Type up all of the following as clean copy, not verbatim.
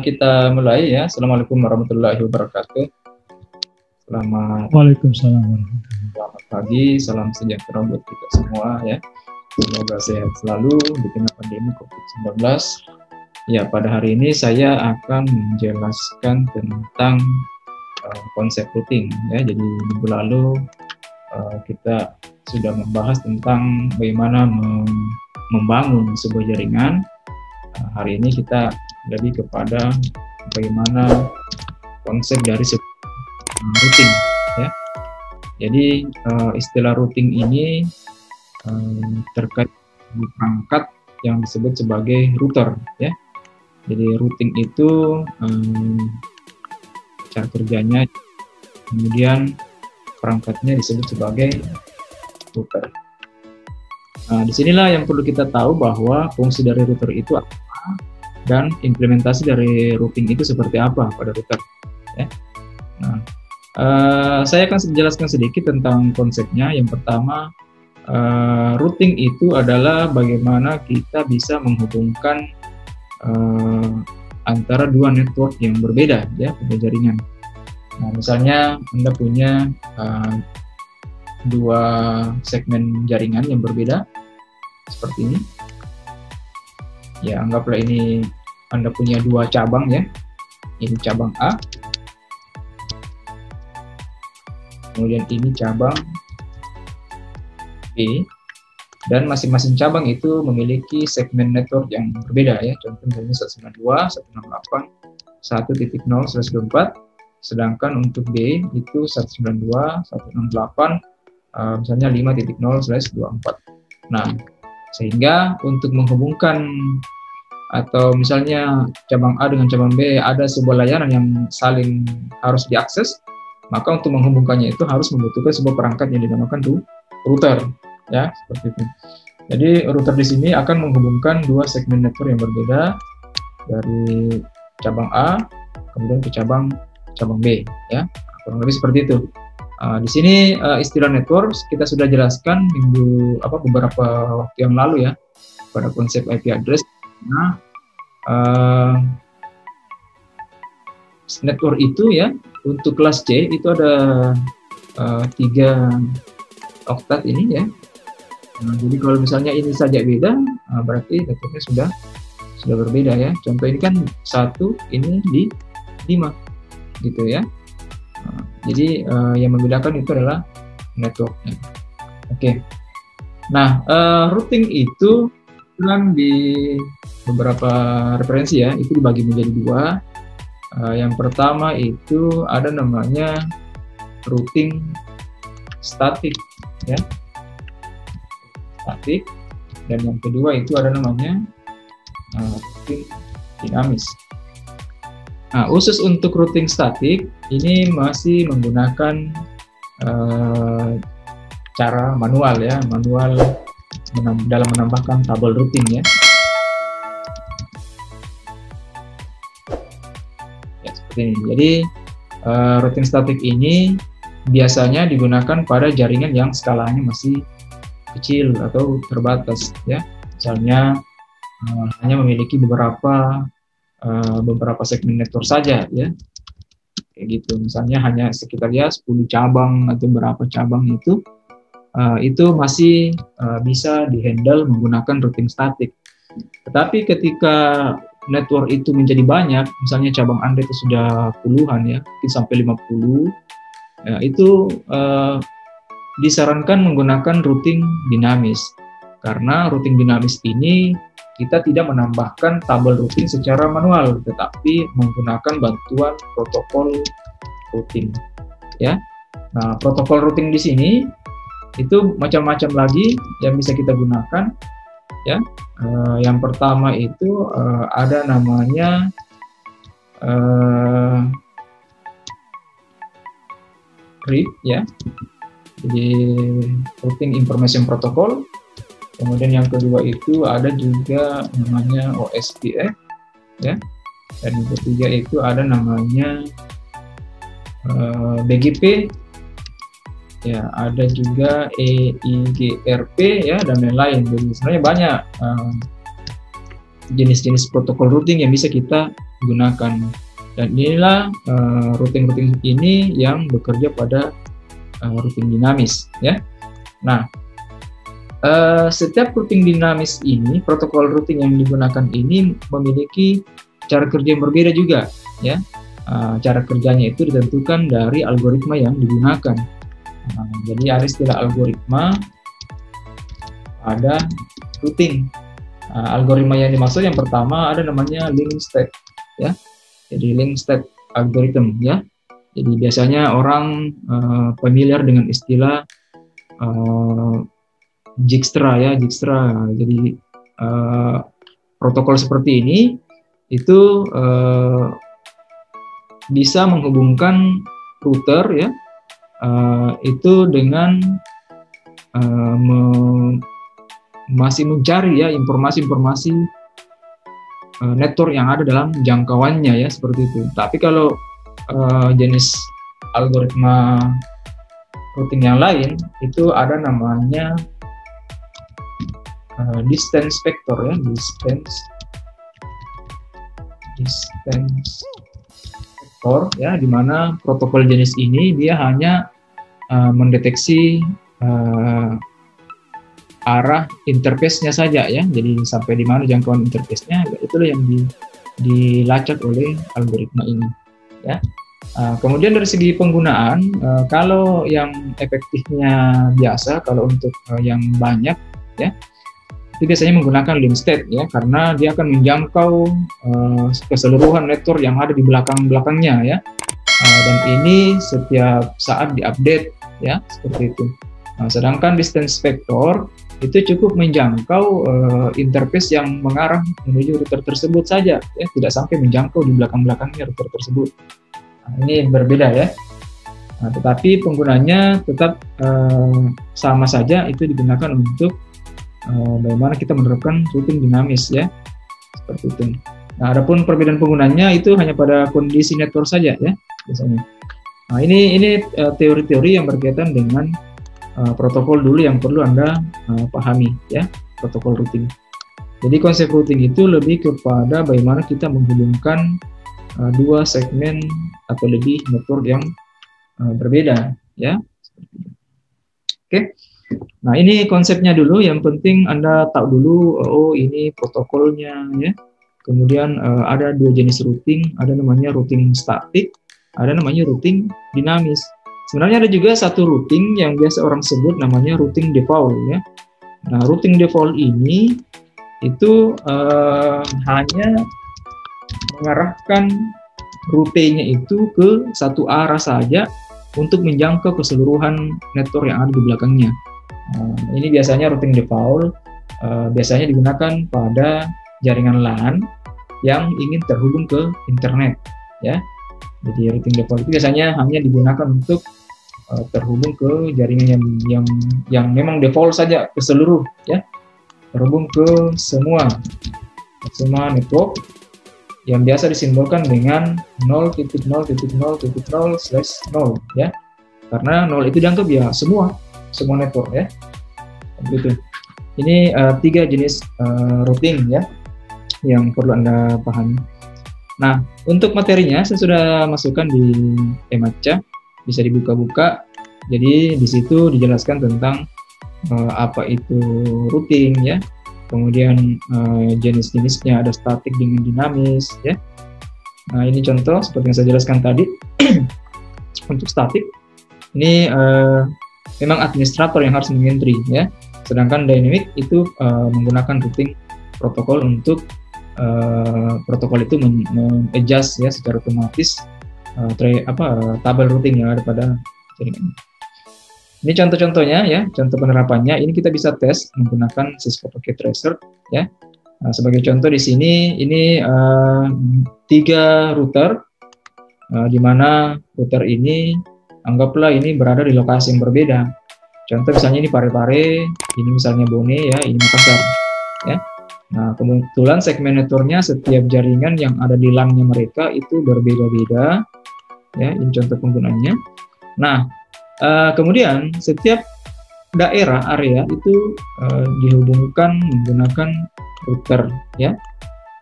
Kita mulai ya. Assalamualaikum warahmatullahi wabarakatuh. Waalaikumsalam warahmatullahi Selamat pagi, salam sejahtera buat kita semua ya. Semoga sehat selalu di tengah pandemi COVID-19. Ya, pada hari ini saya akan menjelaskan tentang konsep routing ya. Jadi minggu lalu kita sudah membahas tentang bagaimana membangun sebuah jaringan. Hari ini kita lebih kepada bagaimana konsep dari routing ya. Jadi istilah routing ini terkait dengan perangkat yang disebut sebagai router ya. Jadi routing itu cara kerjanya, kemudian perangkatnya disebut sebagai router. Nah, disinilah yang perlu kita tahu bahwa fungsi dari router itu apa dan implementasi dari routing itu seperti apa pada router. Ya. Nah, saya akan menjelaskan sedikit tentang konsepnya. Yang pertama, routing itu adalah bagaimana kita bisa menghubungkan antara dua network yang berbeda ya pada jaringan. Nah, misalnya Anda punya dua segmen jaringan yang berbeda seperti ini. Ya, anggaplah ini Anda punya dua cabang ya. Ini cabang A. Kemudian ini cabang B. Dan masing-masing cabang itu memiliki segmen network yang berbeda ya. Contoh misalnya 192, 168, 1.0/24. Sedangkan untuk B itu 192, 168, misalnya 5.0/24. Nah, sehingga untuk menghubungkan atau misalnya cabang A dengan cabang B ada sebuah layanan yang saling harus diakses, maka untuk menghubungkannya itu harus membutuhkan sebuah perangkat yang dinamakan router ya, seperti itu. Jadi router di sini akan menghubungkan dua segmen network yang berbeda dari cabang A kemudian ke cabang B ya, kurang lebih seperti itu. Di sini istilah network kita sudah jelaskan beberapa waktu yang lalu ya pada konsep IP address. Nah, network itu ya untuk kelas C itu ada 3 oktat ini ya. Nah, jadi kalau misalnya ini saja beda, berarti networknya sudah berbeda ya. Contoh ini kan 1, ini di 5 gitu ya. Jadi yang membedakan itu adalah networknya. Oke. Nah, routing itu kan di beberapa referensi ya, itu dibagi menjadi 2. Yang pertama itu ada namanya routing statik ya. Statik. Dan yang kedua itu ada namanya routing dinamis. Nah, khusus untuk routing statik ini masih menggunakan cara manual ya, dalam menambahkan tabel routing ya. Ya seperti ini. Jadi routing statik ini biasanya digunakan pada jaringan yang skalanya masih kecil atau terbatas ya. Misalnya hanya memiliki beberapa segmen network saja ya, kayak gitu. Misalnya hanya sekitar ya 10 cabang atau berapa cabang itu masih bisa dihandle menggunakan routing statik. Tetapi ketika network itu menjadi banyak, misalnya cabang Anda itu sudah puluhan ya, mungkin sampai 50 ya, itu disarankan menggunakan routing dinamis. Karena routing dinamis ini kita tidak menambahkan tabel routing secara manual, tetapi menggunakan bantuan protokol routing. Ya, nah protokol routing di sini itu macam-macam lagi yang bisa kita gunakan. Ya, yang pertama itu ada namanya RIP ya, jadi Routing Information Protocol. Kemudian yang kedua itu ada juga namanya OSPF ya, dan yang ketiga itu ada namanya BGP ya, ada juga EIGRP ya, dan lain-lain. Jadi sebenarnya banyak jenis-jenis protokol routing yang bisa kita gunakan. Dan inilah routing-routing ini yang bekerja pada routing dinamis, ya. Nah, setiap routing dinamis ini, protokol routing yang digunakan ini memiliki cara kerja yang berbeda juga, ya. Cara kerjanya itu ditentukan dari algoritma yang digunakan. Jadi ada istilah algoritma, ada routing. Algoritma yang dimaksud yang pertama ada namanya link state, ya. Jadi link state algorithm, ya. Jadi biasanya orang familiar dengan istilah Dijkstra, ya, Dijkstra. Jadi protokol seperti ini itu bisa menghubungkan router, ya, itu dengan masih mencari, ya, informasi-informasi network yang ada dalam jangkauannya, ya, seperti itu. Tapi kalau jenis algoritma routing yang lain itu ada namanya distance vector, ya, distance vector, ya, di mana protokol jenis ini dia hanya mendeteksi arah interface-nya saja, ya. Jadi sampai di mana jangkauan interface-nya, itulah yang dilacak oleh algoritma ini, ya. Kemudian dari segi penggunaan, kalau yang efektifnya biasa, kalau untuk yang banyak, ya, itu biasanya menggunakan link state, ya, karena dia akan menjangkau keseluruhan network yang ada di belakang-belakangnya, ya. Dan ini setiap saat diupdate, ya, seperti itu. Sedangkan distance vector itu cukup menjangkau interface yang mengarah menuju router tersebut saja, ya, tidak sampai menjangkau di belakang-belakangnya router tersebut. Ini berbeda, ya. Tetapi penggunanya tetap sama saja, itu digunakan untuk bagaimana kita menerapkan routing dinamis, ya, seperti itu. Nah, adapun perbedaan penggunanya itu hanya pada kondisi network saja, ya, biasanya. Nah, ini teori-teori yang berkaitan dengan protokol dulu yang perlu Anda pahami, ya, protokol routing. Jadi konsep routing itu lebih kepada bagaimana kita menghubungkan dua segmen atau lebih network yang berbeda, ya. Oke. Nah, ini konsepnya dulu. Yang penting Anda tahu dulu, oh ini protokolnya, ya. Kemudian ada dua jenis routing, ada namanya routing statik, ada namanya routing dinamis. Sebenarnya ada juga satu routing yang biasa orang sebut namanya routing default, ya. Nah, routing default ini itu hanya mengarahkan rutenya itu ke satu arah saja untuk menjangkau keseluruhan network yang ada di belakangnya. Ini biasanya routing default biasanya digunakan pada jaringan LAN yang ingin terhubung ke internet, ya. Jadi routing default itu biasanya hanya digunakan untuk terhubung ke jaringan yang memang default saja ke seluruh, ya, terhubung ke semua network yang biasa disimbolkan dengan 0.0.0.0/0, ya. Karena 0 itu dianggap ya semua network, ya. Begitu. Ini 3 jenis routing, ya, yang perlu Anda pahami. Nah, untuk materinya saya sudah masukkan di Emaca, bisa dibuka-buka. Jadi di situ dijelaskan tentang apa itu routing, ya. Kemudian jenis-jenisnya ada statik dengan dinamis, ya. Nah, ini contoh seperti yang saya jelaskan tadi. Untuk statik ini memang administrator yang harus mengentry, ya. Sedangkan dynamic itu menggunakan routing protokol untuk protokol itu adjust, ya, secara otomatis tabel routing yang ada pada jaringan. Ini contoh-contohnya, ya, contoh penerapannya. Ini kita bisa tes menggunakan Cisco Packet Tracer, ya. Nah, sebagai contoh di sini, ini 3 router, di mana router ini anggaplah ini berada di lokasi yang berbeda. Contoh misalnya ini Parepare, ini misalnya Bone, ya, ini Makassar, ya. Nah, kebetulan segmen networknya setiap jaringan yang ada di LAN-nya mereka itu berbeda-beda, ya. Ini contoh penggunaannya. Nah, kemudian setiap area itu dihubungkan menggunakan router, ya.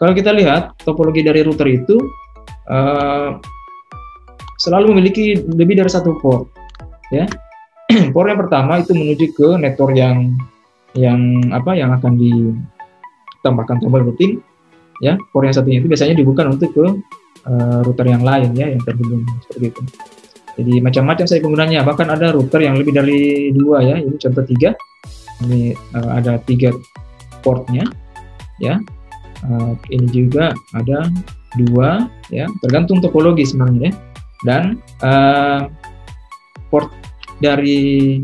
Kalau kita lihat topologi dari router itu selalu memiliki lebih dari satu port, ya. Port yang pertama itu menuju ke network yang akan ditambahkan tombol routing, ya. Port yang satunya itu biasanya dibuka untuk ke router yang lain, ya, yang terhubung seperti itu. Jadi macam-macam saya penggunanya, bahkan ada router yang lebih dari 2, ya. Ini contoh 3. Ini ada 3 portnya, ya. Ini juga ada 2, ya, tergantung topologi sebenarnya, ya. Dan port dari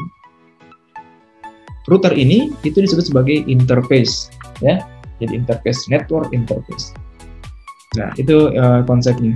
router ini itu disebut sebagai interface, ya. Jadi interface, network interface. Nah, itu konsepnya.